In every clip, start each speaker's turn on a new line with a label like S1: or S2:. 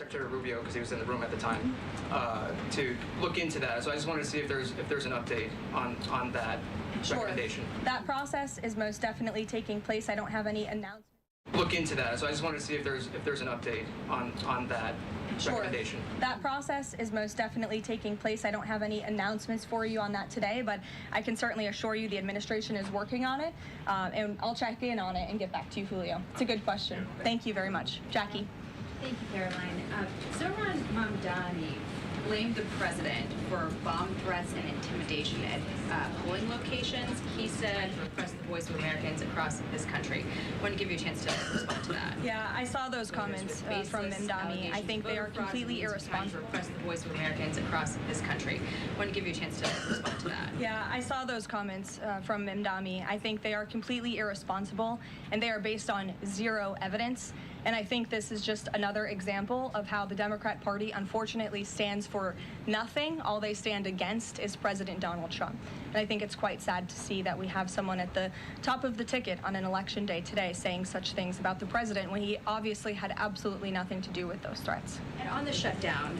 S1: Secretary Rubio, because he was in the room at the time, to look into that. So I just wanted to see if there's an update on that recommendation.
S2: That process is most definitely taking place. I don't have any announcement.
S1: Look into that. So I just wanted to see if there's an update on that recommendation.
S2: That process is most definitely taking place. I don't have any announcements for you on that today, but I can certainly assure you the administration is working on it, and I'll check in on it and get back to you, Julio. It's a good question. Thank you very much. Jackie.
S3: Thank you, Caroline. Zoran Mamdani blamed the president for bomb threats and intimidation at polling locations. He said, "Repress the voice of Americans across this country." I want to give you a chance to respond to that.
S2: Yeah, I saw those comments from Mamdani. I think they are completely irresponsible.
S3: Repress the voice of Americans across this country. I want to give you a chance to respond to that.
S2: Yeah, I saw those comments from Mamdani. I think they are completely irresponsible, and they are based on zero evidence. And I think this is just another example of how the Democrat Party unfortunately stands for nothing. All they stand against is President Donald Trump. And I think it's quite sad to see that we have someone at the top of the ticket on an election day today saying such things about the president when he obviously had absolutely nothing to do with those threats.
S3: And on the shutdown,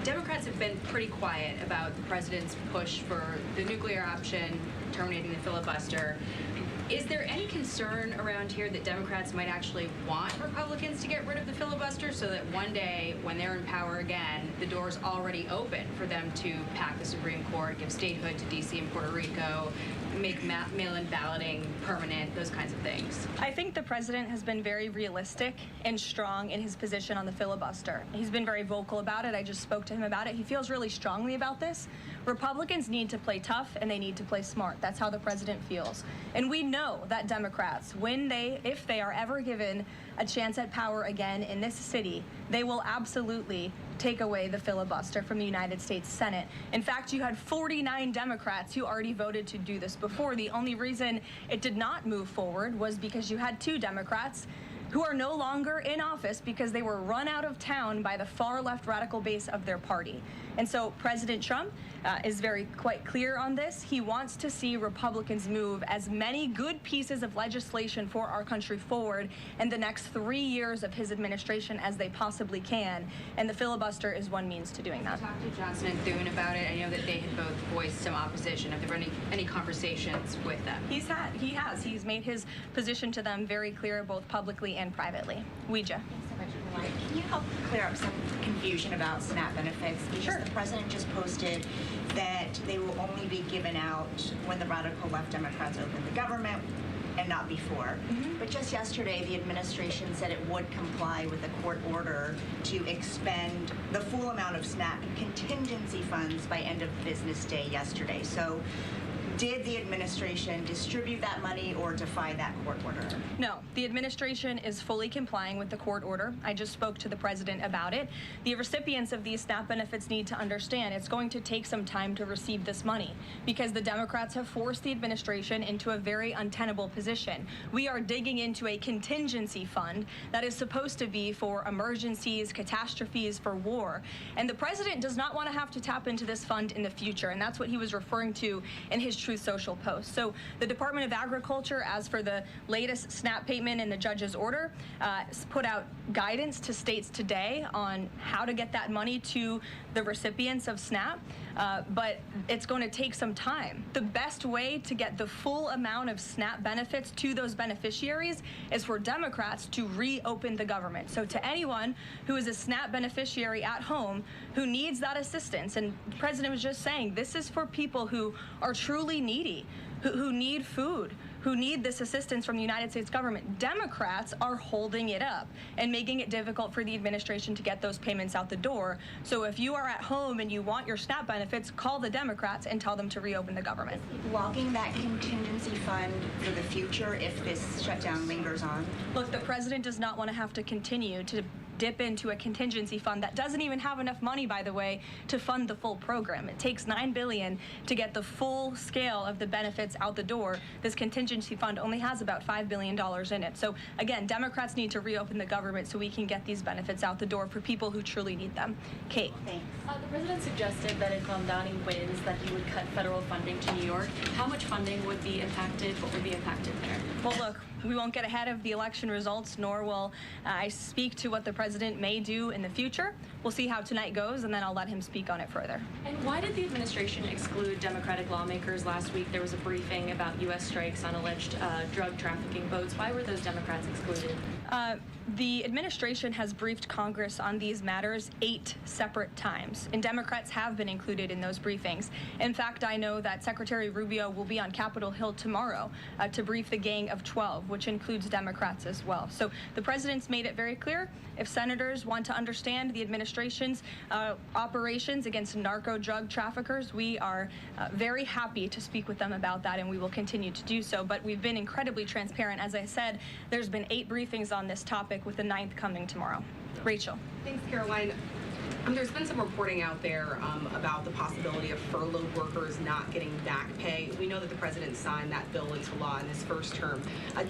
S3: Democrats have been pretty quiet about the president's push for the nuclear option, terminating the filibuster. Is there any concern around here that Democrats might actually want Republicans to get rid of the filibuster so that one day, when they're in power again, the door's already open for them to pack the Supreme Court, give statehood to D.C. and Puerto Rico, make mail-in balloting permanent, those kinds of things?
S2: I think the president has been very realistic and strong in his position on the filibuster. He's been very vocal about it. I just spoke to him about it. He feels really strongly about this. Republicans need to play tough and they need to play smart. That's how the president feels. And we know that Democrats, if they are ever given a chance at power again in this city, they will absolutely take away the filibuster from the United States Senate. In fact, you had 49 Democrats who already voted to do this before. The only reason it did not move forward was because you had 2 Democrats who are no longer in office because they were run out of town by the far left radical base of their party. And so President Trump is quite clear on this. He wants to see Republicans move as many good pieces of legislation for our country forward in the next 3 years of his administration as they possibly can. And the filibuster is one means to doing that.
S3: You talked to Johnson and Thune about it. I know that they had both voiced some opposition. Have there been any conversations with them?
S2: He has. He's made his position to them very clear, both publicly and privately. Ouija.
S4: Can you help clear up some confusion about SNAP benefits? Because
S2: Sure.
S4: The president just posted that they will only be given out when the radical left Democrats open the government and not before. But just yesterday, the administration said it would comply with a court order to expend the full amount of SNAP contingency funds by end of business day yesterday. So did the administration distribute that money or defy that court order?
S2: No, the administration is fully complying with the court order. I just spoke to the president about it. The recipients of these SNAP benefits need to understand it's going to take some time to receive this money because the Democrats have forced the administration into a very untenable position. We are digging into a contingency fund that is supposed to be for emergencies, catastrophes, for war. And the president does not want to have to tap into this fund in the future, and that's what he was referring to in his Truth Social post. So the Department of Agriculture, as for the latest SNAP payment in the judge's order, put out guidance to states today on how to get that money to the recipients of SNAP, but it's going to take some time. The best way to get the full amount of SNAP benefits to those beneficiaries is for Democrats to reopen the government. So to anyone who is a SNAP beneficiary at home who needs that assistance, and the president was just saying, this is for people who are truly needy, who need food, who need this assistance from the United States government. Democrats are holding it up and making it difficult for the administration to get those payments out the door. So if you are at home and you want your SNAP benefits, call the Democrats and tell them to reopen the government.
S4: Blocking that contingency fund for the future if this shutdown lingers on?
S2: Look, the president does not want to have to continue to dip into a contingency fund that doesn't even have enough money, by the way, to fund the full program. It takes $9 billion to get the full scale of the benefits out the door. This contingency fund only has about $5 billion in it. So again, Democrats need to reopen the government so we can get these benefits out the door for people who truly need them. Kate.
S4: Thanks.
S5: The president suggested that if Mamdani wins, that he would cut federal funding to New York. How much funding would be impacted? What would be impacted there?
S2: Well, look, we won't get ahead of the election results, nor will I speak to what the president may do in the future. We'll see how tonight goes, and then I'll let him speak on it further.
S5: And why did the administration exclude Democratic lawmakers last week? There was a briefing about U.S. strikes on alleged drug trafficking boats. Why were those Democrats excluded?
S2: The administration has briefed Congress on these matters 8 separate times, and Democrats have been included in those briefings. In fact, I know that Secretary Rubio will be on Capitol Hill tomorrow to brief the Gang of 12, which includes Democrats as well. So the president's made it very clear, if senators want to understand the administration's operations against narco drug traffickers, we are very happy to speak with them about that, and we will continue to do so. But we've been incredibly transparent. As I said, there's been 8 briefings on this topic, with the 9th coming tomorrow. Rachel.
S6: Thanks, Caroline. There's been some reporting out there about the possibility of furloughed workers not getting back pay. We know that the president signed that bill into law in his first term.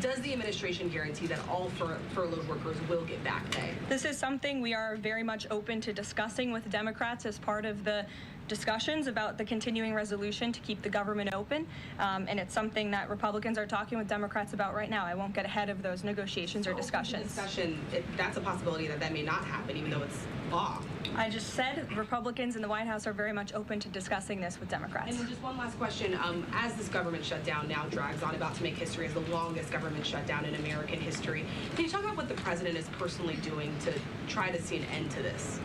S6: Does the administration guarantee that all furloughed workers will get back pay?
S2: This is something we are very much open to discussing with Democrats as part of the discussions about the continuing resolution to keep the government open, and it's something that Republicans are talking with Democrats about right now. I won't get ahead of those negotiations or discussions.
S6: That's a possibility that may not happen, even though it's law.
S2: I just said Republicans in the White House are very much open to discussing this with Democrats.
S6: And just one last question. As this government shutdown now drags on, about to make history as the longest government shutdown in American history, can you talk about what the president is personally doing to try to see an end to this?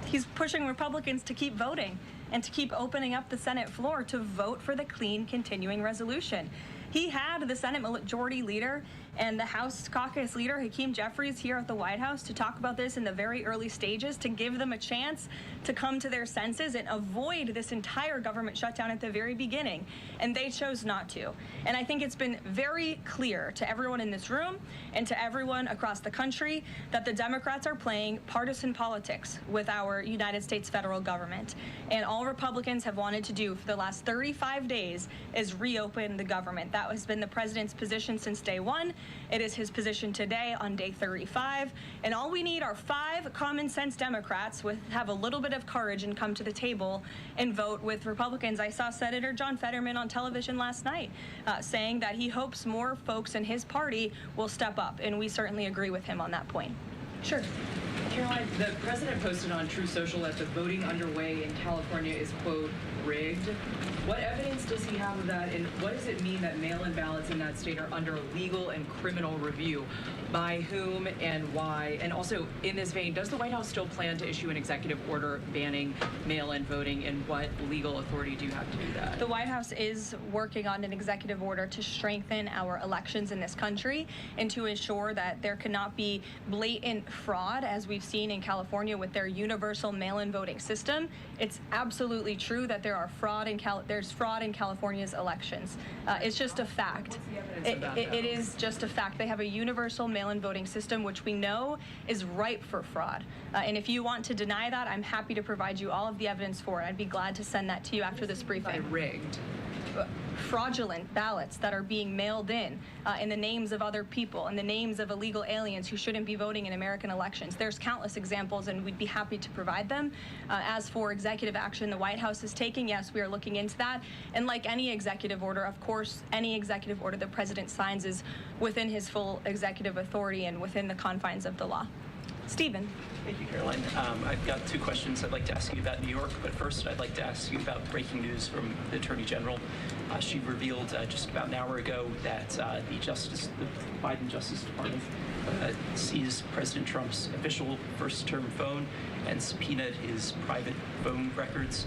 S2: He's pushing Republicans to keep voting and to keep opening up the Senate floor to vote for the clean continuing resolution. He had the Senate Majority Leader and the House Caucus Leader, Hakeem Jeffries, here at the White House to talk about this in the very early stages, to give them a chance to come to their senses and avoid this entire government shutdown at the very beginning. And they chose not to. And I think it's been very clear to everyone in this room and to everyone across the country that the Democrats are playing partisan politics with our United States federal government. And all Republicans have wanted to do for the last 35 days is reopen the government. That has been the president's position since day one. It is his position today on day 35. And all we need are 5 common sense Democrats with have a little bit of courage and come to the table and vote with Republicans. I saw Senator John Fetterman on television last night saying that he hopes more folks in his party will step up. And we certainly agree with him on that point. Sure.
S7: Caroline, the president posted on True Social that the voting underway in California is, quote, rigged. What evidence does he have of that, and what does it mean that mail-in ballots in that state are under legal and criminal review? By whom and why? And also, in this vein, does the White House still plan to issue an executive order banning mail-in voting, and what legal authority do you have to do that?
S2: The White House is working on an executive order to strengthen our elections in this country and to ensure that there cannot be blatant fraud, as we've seen in California with their universal mail-in voting system. It's absolutely true that there's fraud in California's elections. It's just a fact.
S7: What's the evidence about that?
S2: It is just a fact. They have a universal mail-in voting system, which we know is ripe for fraud. And if you want to deny that, I'm happy to provide you all of the evidence for it. I'd be glad to send that to you after this briefing.
S7: By rigged.
S2: Fraudulent ballots that are being mailed in the names of other people, in the names of illegal aliens who shouldn't be voting in American elections. There's countless examples, and we'd be happy to provide them. As for executive action the White House is taking, yes, we are looking into that. And like any executive order, of course, any executive order the president signs is within his full executive authority and within the confines of the law. Stephen.
S8: Thank you, Caroline. I've got 2 questions I'd like to ask you about New York, but first I'd like to ask you about breaking news from the Attorney General. She revealed just about an hour ago that the Biden Justice Department seized President Trump's official first-term phone and subpoenaed his private phone records.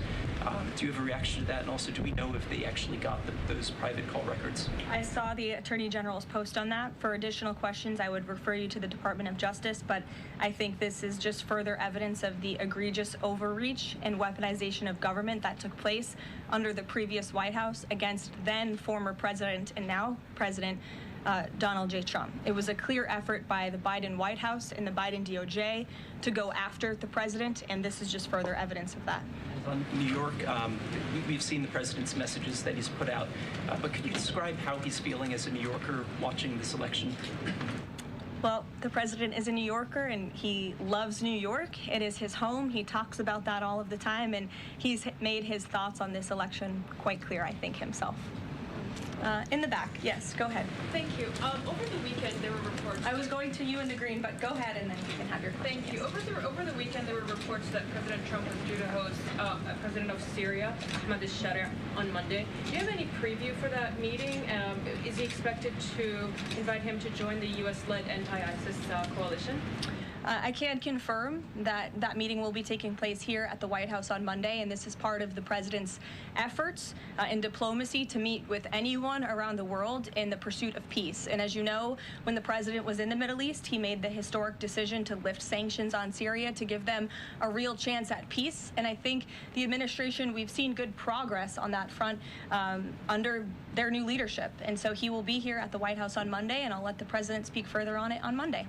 S8: Do you have a reaction to that? And also, do we know if they actually got those private call records?
S2: I saw the Attorney General's post on that. For additional questions, I would refer you to the Department of Justice, but I think this is just further evidence of the egregious overreach and weaponization of government that took place under the previous White House against then former President and now President Donald J. Trump. It was a clear effort by the Biden White House and the Biden DOJ to go after the president, and this is just further evidence of that.
S8: On New York, we've seen the president's messages that he's put out, but could you describe how he's feeling as a New Yorker watching this election?
S2: Well, the president is a New Yorker, and he loves New York. It is his home. He talks about that all of the time, and he's made his thoughts on this election quite clear, I think, himself. In the back, yes, go ahead.
S9: Thank you. Over the weekend, there were reports.
S2: I was going to you in the green, but go ahead and then you can have your question.
S9: Thank you. Over the weekend, there were reports that President Trump was due to host President of Syria, Ahmad al-Sharia, on Monday. Do you have any preview for that meeting? Is he expected to invite him to join the U.S.-led anti-ISIS coalition?
S2: I can confirm that that meeting will be taking place here at the White House on Monday, and this is part of the president's efforts in diplomacy to meet with anyone around the world in the pursuit of peace. And as you know, when the president was in the Middle East, he made the historic decision to lift sanctions on Syria to give them a real chance at peace. And I think the administration, we've seen good progress on that front under their new leadership. And so he will be here at the White House on Monday, and I'll let the president speak further on it on Monday.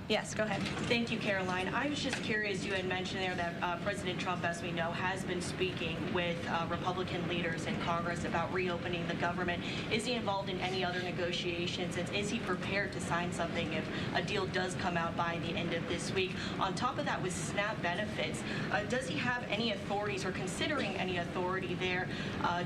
S2: Yes, go ahead.
S10: Thank you, Caroline. I was just curious, you had mentioned there that President Trump, as we know, has been speaking with Republican leaders in Congress about reopening the government. Is he involved in any other negotiations, and is he prepared to sign something if a deal does come out by the end of this week? On top of that, with SNAP benefits, does he have any authorities or considering any authority there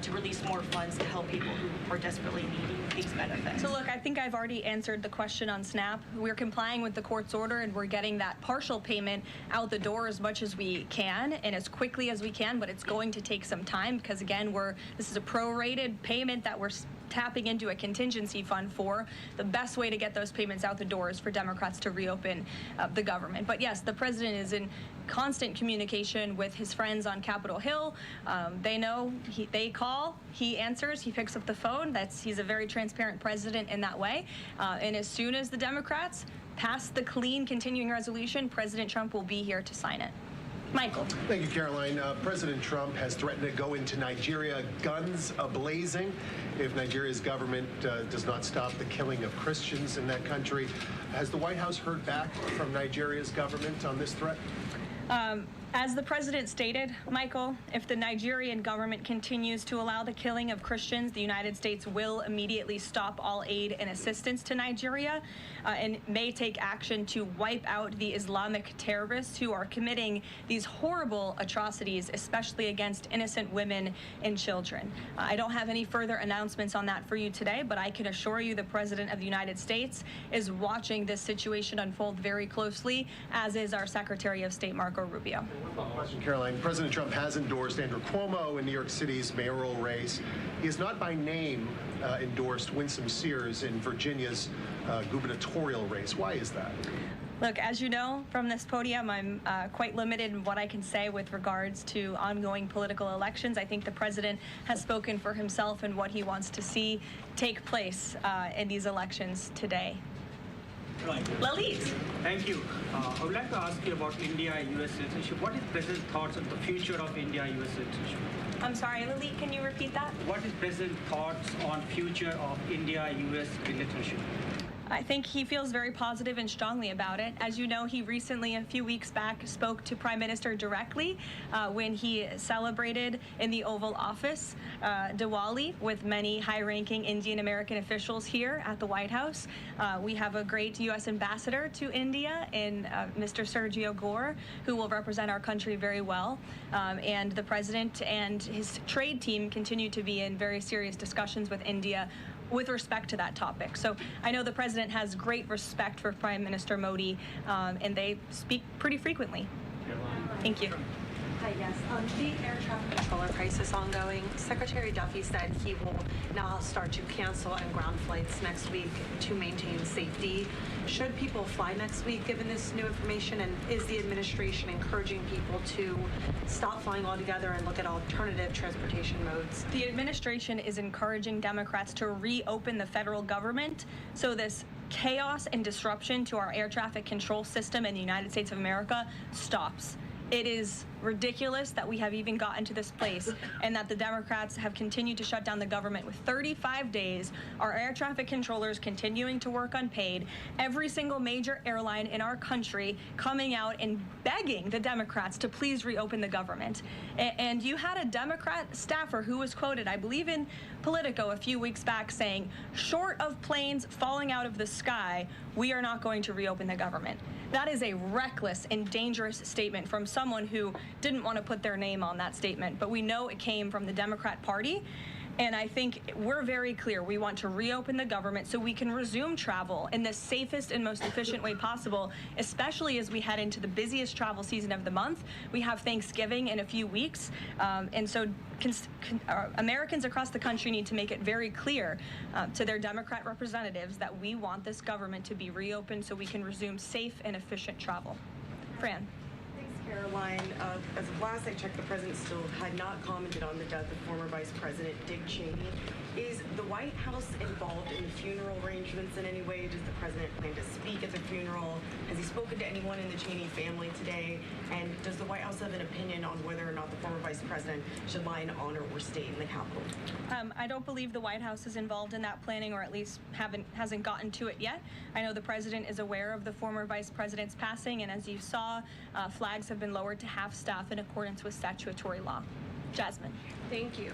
S10: to release more funds to help people who are desperately needing these benefits?
S2: So look, I think I've already answered the question on SNAP. We're complying with the court's order, and we're getting that partial payment out the door as much as we can and as quickly as we can, but it's going to take some time because, again, this is a prorated payment that we're tapping into a contingency fund for. The best way to get those payments out the door is for Democrats to reopen the government. But yes, the president is in constant communication with his friends on Capitol Hill. They know, they call, he answers, he picks up the phone. He's a very transparent president in that way. And as soon as the Democrats pass the clean continuing resolution, President Trump will be here to sign it. Michael.
S11: Thank you, Caroline. President Trump has threatened to go into Nigeria guns a-blazing if Nigeria's government does not stop the killing of Christians in that country. Has the White House heard back from Nigeria's government on this threat?
S2: As the president stated, Michael, if the Nigerian government continues to allow the killing of Christians, the United States will immediately stop all aid and assistance to Nigeria and may take action to wipe out the Islamic terrorists who are committing these horrible atrocities, especially against innocent women and children. I don't have any further announcements on that for you today, but I can assure you the President of the United States is watching this situation unfold very closely, as is our Secretary of State, Marco Rubio.
S11: Question, Caroline. President Trump has endorsed Andrew Cuomo in New York City's mayoral race. He has not by name endorsed Winsome Sears in Virginia's gubernatorial race. Why is that?
S2: Look, as you know from this podium, I'm quite limited in what I can say with regards to ongoing political elections. I think the president has spoken for himself and what he wants to see take place in these elections today.
S12: Right.
S2: Lalit.
S12: Thank you. I would like to ask you about India-U.S. citizenship. What is President's thoughts on the future of India-U.S. citizenship?
S2: I'm sorry, Lalit, can you repeat that?
S12: What is President's thoughts on future of India-U.S. relationship?
S2: I think he feels very positive and strongly about it. As you know, he recently, a few weeks back, spoke to Prime Minister directly when he celebrated in the Oval Office Diwali with many high-ranking Indian American officials here at the White House. We have a great U.S. ambassador to India in Mr. Sergio Gore, who will represent our country very well. And the president and his trade team continue to be in very serious discussions with India with respect to that topic. So I know the president has great respect for Prime Minister Modi, and they speak pretty frequently. Thank you.
S13: Hi, yes. The air traffic controller crisis ongoing. Secretary Duffy said he will now start to cancel and ground flights next week to maintain safety. Should people fly next week given this new information, and is the administration encouraging people to stop flying altogether and look at alternative transportation modes?
S2: The administration is encouraging Democrats to reopen the federal government so this chaos and disruption to our air traffic control system in the United States of America stops. It is ridiculous that we have even gotten to this place and that the Democrats have continued to shut down the government with 35 days, our air traffic controllers continuing to work unpaid, every single major airline in our country coming out and begging the Democrats to please reopen the government. And you had a Democrat staffer who was quoted, I believe in Politico a few weeks back, saying, short of planes falling out of the sky, we are not going to reopen the government. That is a reckless and dangerous statement from someone who didn't want to put their name on that statement, but we know it came from the Democrat Party. And I think we're very clear. We want to reopen the government so we can resume travel in the safest and most efficient way possible, especially as we head into the busiest travel season of the month. We have Thanksgiving in a few weeks. And so Americans across the country need to make it very clear to their Democrat representatives that we want this government to be reopened so we can resume safe and efficient travel. Prien.
S14: Caroline, as of last I checked, the president still had not commented on the death of former Vice President Dick Cheney. Is the White House involved in the funeral arrangements in any way? Does the president plan to speak at the funeral? Has he spoken to anyone in the Cheney family today? And does the White House have an opinion on whether or not the former vice president should lie in honor or stay in the Capitol?
S2: I don't believe the White House is involved in that planning, or at least hasn't gotten to it yet. I know the president is aware of the former vice president's passing, and as you saw, flags have been lowered to half staff in accordance with statutory law. Jasmine.
S15: Thank you.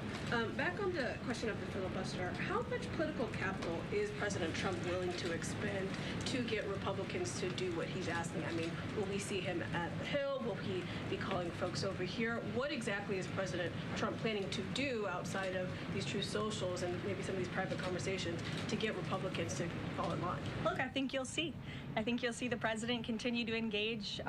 S15: Back on the question of the filibuster, how much political capital is President Trump willing to expend to get Republicans to do what he's asking? I mean, will we see him at the Hill? Will he be calling folks over here? What exactly is President Trump planning to do outside of these true socials and maybe some of these private conversations to get Republicans to fall in line?
S2: Look, I think you'll see. I think you'll see the president continue to engage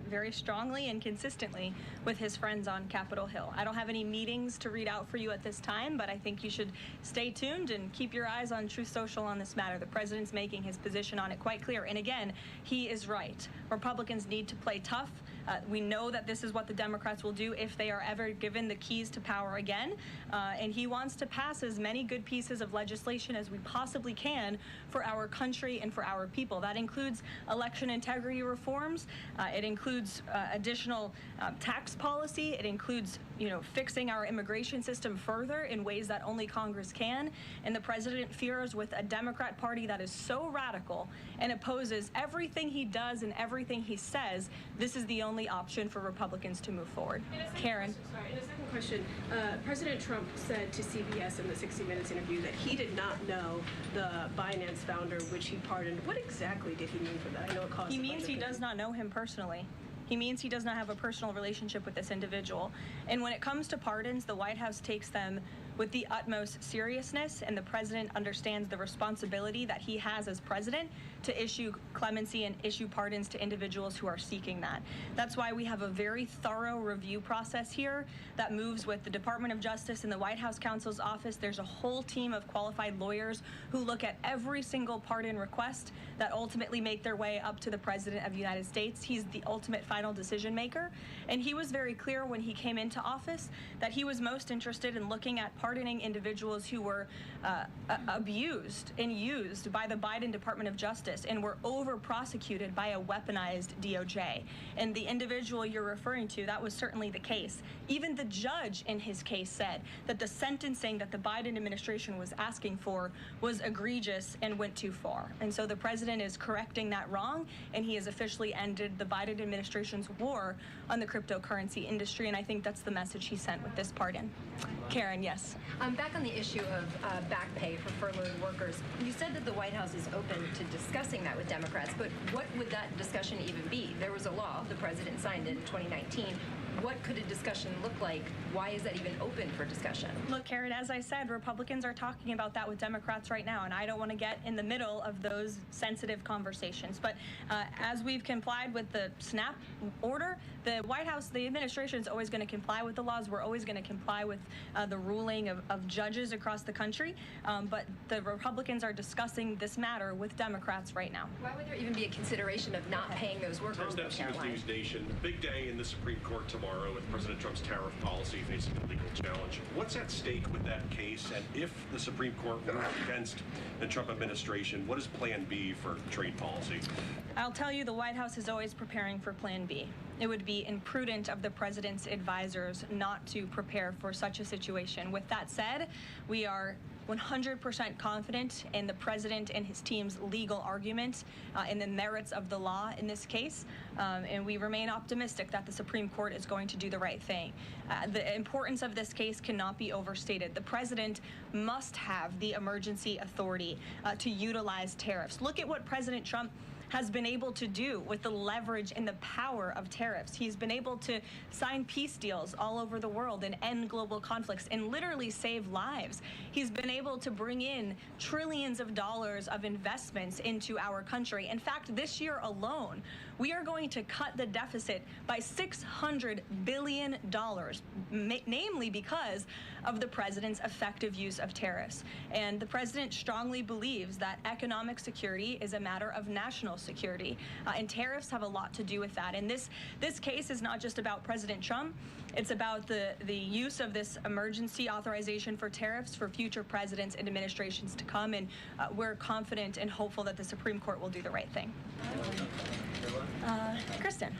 S2: very strongly and consistently with his friends on Capitol Hill. I don't have any meetings to read out for you at this time, but I think you should stay tuned and keep your eyes on Truth Social on this matter. The president's making his position on it quite clear. And again, he is right. Republicans need to play tough. We know that this is what the Democrats will do if they are ever given the keys to power again. And he wants to pass as many good pieces of legislation as we possibly can for our country and for our people. That includes election integrity reforms. It includes additional tax policy. It includes, fixing our immigration system further in ways that only Congress can. And the president fears with a Democrat Party that is so radical and opposes everything he does and everything he says, this is the only option for Republicans to move forward. Karen.
S15: In a second question, President Trump said to CBS in the 60 Minutes interview that he did not know the Binance founder, which he pardoned. What exactly did he mean for that? I know it caused
S2: He means he does not know him personally. He means he does not have a personal relationship with this individual. And when it comes to pardons, the White House takes them with the utmost seriousness, and the president understands the responsibility that he has as president to issue clemency and issue pardons to individuals who are seeking that. That's why we have a very thorough review process here that moves with the Department of Justice and the White House counsel's office. There's a whole team of qualified lawyers who look at every single pardon request that ultimately make their way up to the President of the United States. He's the ultimate final decision maker, and he was very clear when he came into office that he was most interested in looking at pardoning individuals who were abused and used by the Biden Department of Justice and were over-prosecuted by a weaponized DOJ. And the individual you're referring to, that was certainly the case. Even the judge in his case said that the sentencing that the Biden administration was asking for was egregious and went too far. And so the president is correcting that wrong, and he has officially ended the Biden administration's war on the cryptocurrency industry, and I think that's the message he sent with this pardon. Karen, yes.
S16: Back on the issue of back pay for furloughed workers, you said that the White House is open to discussing that with Democrats, but what would that discussion even be? There was a law, the president signed it in 2019. What could a discussion look like? Why is that even open for discussion?
S2: Look, Karen, as I said, Republicans are talking about that with Democrats right now, and I don't want to get in the middle of those sensitive conversations. But as we've complied with the SNAP order, the White House, the administration is always going to comply with the laws. We're always going to comply with the ruling of judges across the country. But the Republicans are discussing this matter with Democrats right now.
S16: Why would there even be a consideration of not paying those workers?
S17: News Nation. Big day in the Supreme Court tomorrow with President Trump's tariff policy facing a legal challenge. What's at stake with that case? And if the Supreme Court rules against the Trump administration, what is Plan B for trade policy?
S2: I'll tell you, the White House is always preparing for Plan B. It would be imprudent of the president's advisors not to prepare for such a situation. With that said, we are 100% confident in the president and his team's legal argument in the merits of the law in this case, and we remain optimistic that the Supreme Court is going to do the right thing. The importance of this case cannot be overstated. The president must have the emergency authority to utilize tariffs. Look at what President Trump has been able to do with the leverage and the power of tariffs. He's been able to sign peace deals all over the world and end global conflicts and literally save lives. He's been able to bring in trillions of dollars of investments into our country. In fact, this year alone, we are going to cut the deficit by $600 billion, namely because of the president's effective use of tariffs. And the president strongly believes that economic security is a matter of national security, and tariffs have a lot to do with that. And this case is not just about President Trump. It's about the use of this emergency authorization for tariffs for future presidents and administrations to come, and we're confident and hopeful that the Supreme Court will do the right thing. Kristen.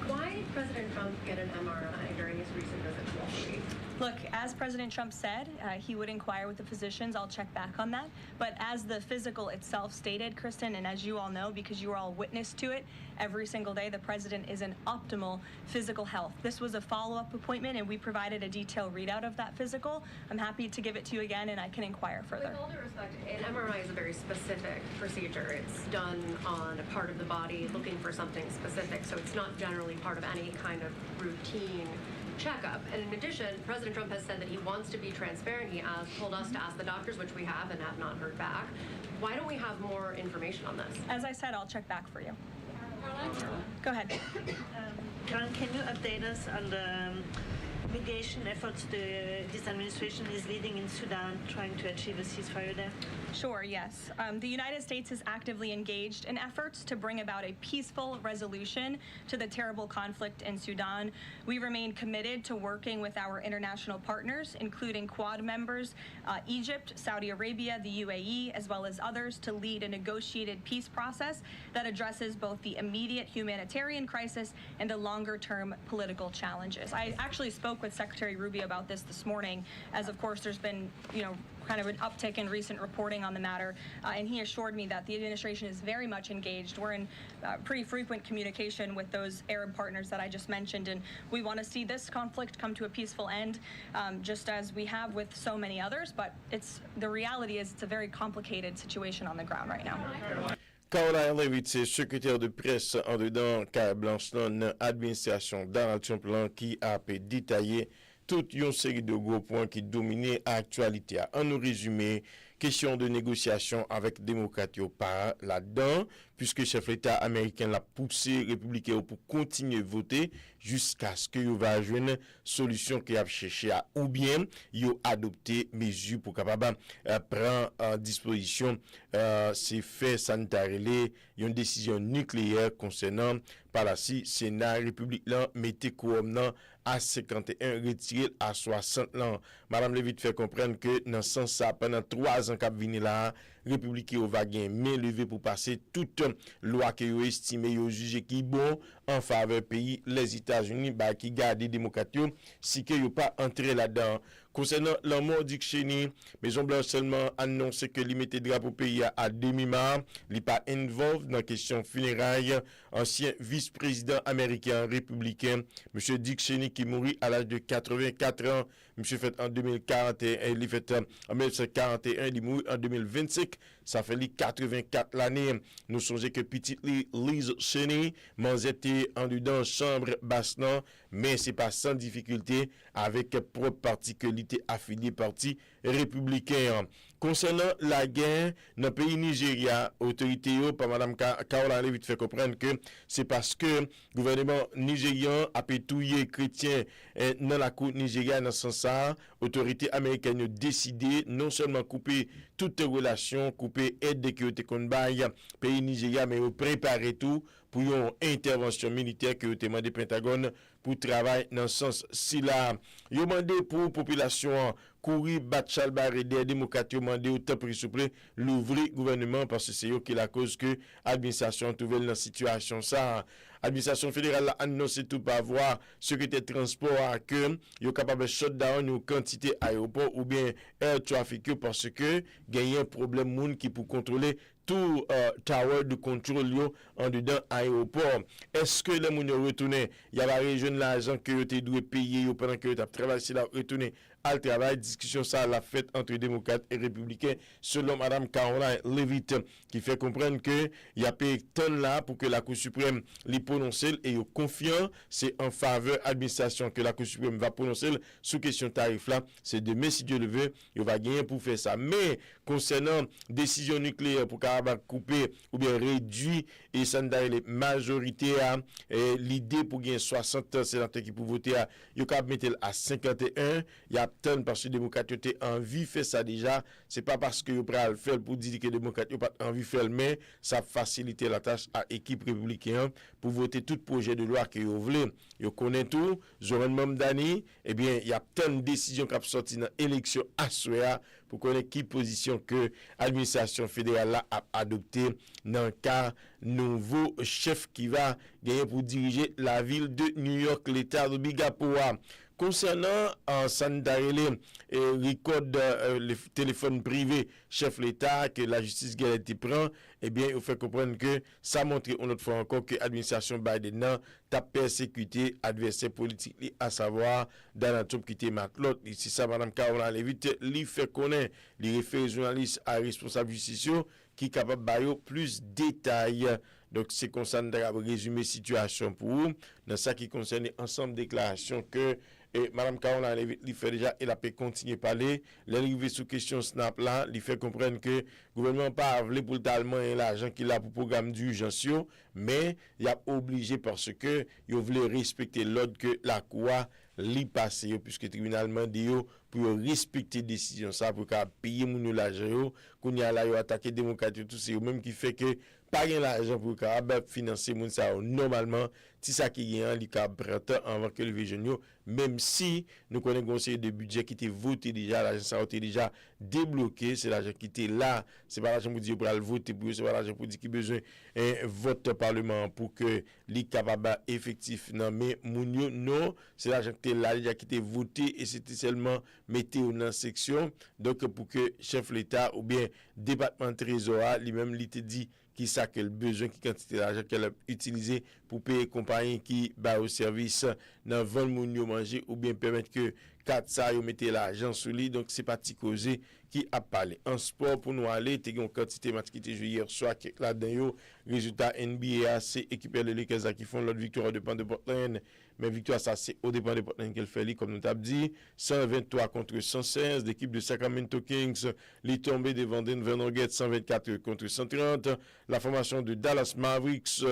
S18: Why did President Trump get an MRI during his recent visit to Wall Street?
S2: Look, as President Trump said, he would inquire with the physicians. I'll check back on that. But as the physical itself stated, Kristen, and as you all know, because you are all witness to it every single day, the president is in optimal physical health. This was a follow-up appointment, and we provided a detailed readout of that physical. I'm happy to give it to you again, and I can inquire further.
S18: With all due respect, an MRI is a very specific procedure. It's done on a part of the body looking for something specific, so it's not generally part of any kind of routine checkup. And in addition, President Trump has said that he wants to be transparent. He told us to ask the doctors, which we have and have not heard back. Why don't we have more information on this?
S2: As I said, I'll check back for you. Go ahead.
S19: Karen, can you update us on the mediation efforts this administration is leading in Sudan, trying to achieve a ceasefire there?
S2: Sure, yes. The United States is actively engaged in efforts to bring about a peaceful resolution to the terrible conflict in Sudan. We remain committed to working with our international partners, including Quad members, Egypt, Saudi Arabia, the UAE, as well as others, to lead a negotiated peace process that addresses both the immediate humanitarian crisis and the longer-term political challenges. I actually spoke with Secretary Rubio about this morning, as of course there's been, kind of an uptick in recent reporting on the matter, and he assured me that the administration is very much engaged. We're in pretty frequent communication with those Arab partners that I just mentioned, and we want to see this conflict come to a peaceful end, just as we have with so many others, but the reality is it's a very complicated situation on the ground right now.
S20: Caroline Levitt, c'est secrétaire de presse en dedans Car Blanche dans l'administration Donald Trump qui a détaillé toute une série de gros points qui dominent l'actualité. En nous résumé, question de négociation avec démocrates pas là-dedans, puisque chef l'État américain l'a poussé républicain pour continuer à voter jusqu'à ce qu'il va jouer une solution qu'il a cherché à, ou bien il a adopté mesures pour capable prendre en disposition ces faits sanitaires, une décision nucléaire concernant par la Sénat République là mettez quorum à 51 retiré à 60 ans. Madame Levitt fait comprendre que dans ce sens ça pendant 3 ans qu'a venu là républicain va gagner main levée pour passer toute loi que yo estimé yo jugé qui bon en faveur pays les États-Unis qui garde démocrates si que yo pas entrer là-dedans. Concernant la mort Dick Cheney, Maison Blanche seulement annoncé que il mettait drapeau pays à demi-mars, il pas involved dans question funérailles ancien vice-président américain républicain monsieur Dick Cheney qui mourit à l'âge de 84 ans. Monsieur fait en 2041, il fait en 1941, il mourit en 2025, ça fait 84 l'année. Nous songeons que petite Liz Cheney manzette en dedans chambre basse, mais c'est pas sans difficulté avec propre particularité affilié parti républicain. Concernant la guerre dans le pays Nigeria, autorité par Mme Caroline Levitt fait comprendre que c'est parce que le gouvernement nigérian a pétouillé chrétiens dans la côte Nigeria dans ce sens. Autorité américaine a décidé non seulement couper toutes les relations, couper aide que te konbaye pays Nigeria, mais préparer tout pour une intervention militaire que te demandé Pentagone pour travailler dans ce sens si là. Yo demandé pour population courir battre chalbaré des démocrates demandé autant pour souple l'ouvrir gouvernement parce que c'est eux qui la cause que administration trouve dans situation ça. Administration fédérale a annoncé tout par voie secrétaire transport que yo capable shutdown une quantité aéroport ou bien air traffic parce que gagne un problème monde qui pour contrôler tout tower de contrôle en dedans aéroport. Est-ce que les moun retourner, il y a la région l'argent que tu dois payer pendant que tu as travaillé là retourner al travail. Discussion ça la fête entre démocrates et républicains selon Madame Caroline Levitt qui fait comprendre que il y a pas tonne là pour que la Cour suprême les prononce et confiant c'est en faveur administration que la Cour suprême va prononcer sous question tarif là. C'est demain si Dieu le veut, il va gagner pour faire ça. Mais concernant décision nucléaire pour capable couper ou bien réduire et ça les majorité à l'idée pour gagner 60 sénateurs qui pour voter à yo cap mettre à 51, il y a tonne parce que démocrates ont envie faire ça déjà, c'est pas parce que yo pral faire pour dire que démocrates ont pas envie faire mais ça facilite la tâche à équipe républicaine pour voter tout projet de loi que yo voulez. Yo connaît tout, Zoran Mamdani, eh bien il y a tonne de décisions qui sorti dans élection à soir pour connaître qui position que l'administration fédérale a adopté dans le cas nouveau chef qui va gagner pour diriger la ville de New York, l'État de Bigapoa. Concernant Sandarele et record le téléphone privé chef l'État que la justice Galati prend, eh bien, il fait comprendre que ça montre une autre fois encore que l'administration Biden a persécuté adversaire politique, à savoir Donald Trump qui était Matlot. C'est ça, Mme Caroline Levitt, lui fait connaître les référés journalistes à responsable justice qui est capable de bailler plus de détails. Donc, c'est comme ça que nous résumer la situation pour vous. Dans ce qui concerne ensemble déclarations que Mme Caroline Levitt fait déjà, elle a pu continuer à parler. L'arrivée sous question Snap là, il fait comprendre que le gouvernement n'a pas voulu pour tellement l'argent qu'il a pour le programme d'urgence, mais il a obligé parce que il voulait respecter l'ordre que la Cour li passe puisque le tribunal demande pour respecter décision ça pour payer mon l'argent qu'on y a là attaquer démocratie tout c'est même qui fait que pas l'argent pour financer mon ça normalement si ça qui gagne li ka prêter avant que le jeune même si nous connaissons un conseil de budget qui était voté déjà l'argent ça a été déjà débloqué c'est l'argent qui était là c'est pas l'argent pour dire pour le voter pour c'est pas l'argent pour dire qu'il besoin un vote parlement pour que li capable effectif non mais moun non c'est l'argent qui était là déjà qui était voté et c'était seulement mettez dans section donc pour que chef l'État ou bien département trésor lui-même il te dit qui ça que le besoin qui quantité d'argent qu'elle a utilisé pour payer compagnie qui ba au service dans vendre moun yo manger ou bien permettre que 4 ça yo mettez l'argent sur lui donc c'est parti causer qui a parlé en sport pour nous aller t'es une quantité match qui était joué hier soir là dedans yo résultat NBA c'est équipe les Lakers qui font l'autre victoire dépend de Portland mais victoire ça c'est au dépend de Portland qu'elle fait comme nous t'a dit 123 contre 116 l'équipe de Sacramento Kings les tombé devant Denver Nuggets 124 contre 130 la formation de Dallas Mavericks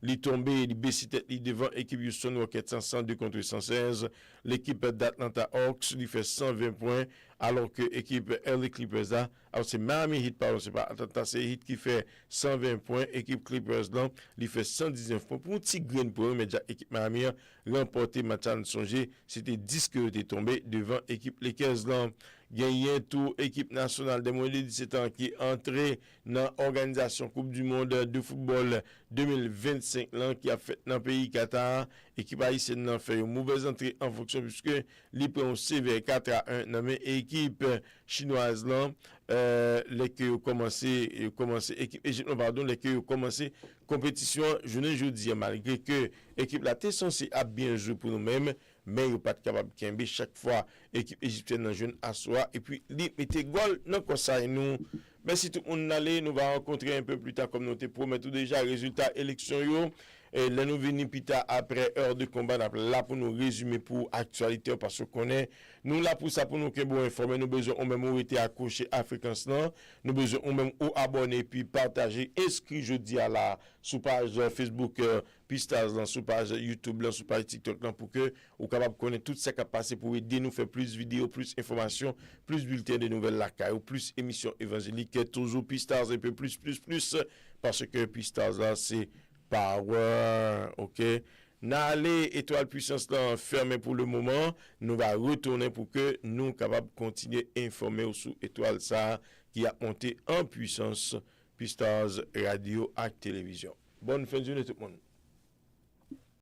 S20: li tombé li baissé tête devant équipe Houston Rockets 102 contre 116 l'équipe d'Atlanta Hawks lui fait 120 points alors que l'équipe LA Clippers là, c'est Miami Heat, pardon, c'est pas Atlanta, c'est Heat qui fait 120 points, équipe Clippers là, il fait 119 points. Pour un petit grain pour eux, mais déjà l'équipe Miami a remporté match à songer, c'était 10 que était tombé devant l'équipe Lakers là. Gagné tout équipe nationale des moins de 17 ans qui est entrée dans l'organisation Coupe du Monde de football 2025 là, qui a fait dans le pays Qatar. Équipe haïtienne a fait une mauvaise entrée en fonction puisque les prend sévère 4-1 dans l'équipe chinoise là. Les qui ont commencé équipe Égypte pardon les qui ont commencé compétition jeudi malgré que équipe la t'est censé a bien joué pour nous-mêmes mais il pas capable de chaque fois équipe égyptienne dans jeune à soi et puis li mettez goal non comme ça et nous mais si tout le monde allait nous va rencontrer un peu plus tard comme nous te promet tout déjà résultat élection yo et là nous venons pita après heure de combat là pour nous résumer pour actualité parce qu'on est nous là pour ça pour nous que bon informer nous besoin on même été accroché à fréquence là nous besoin on même ou abonner puis partager inscrit jeudi à la sous page Facebook Pistas dans sous page YouTube là sous page TikTok là pour que ou capable connaître tout ça qui a passé pour aider nous faire plus vidéos plus informations plus bulletins de nouvelles la caille plus émissions évangéliques toujours Pistas un peu plus parce que Pistas là c'est power, ok. N'allez étoile puissance là fermé pour le moment. Nous va retourner pour que nous capables de continuer à informer sous étoile ça qui a monté en puissance Pistas radio et télévision. Bonne fin de journée tout le monde.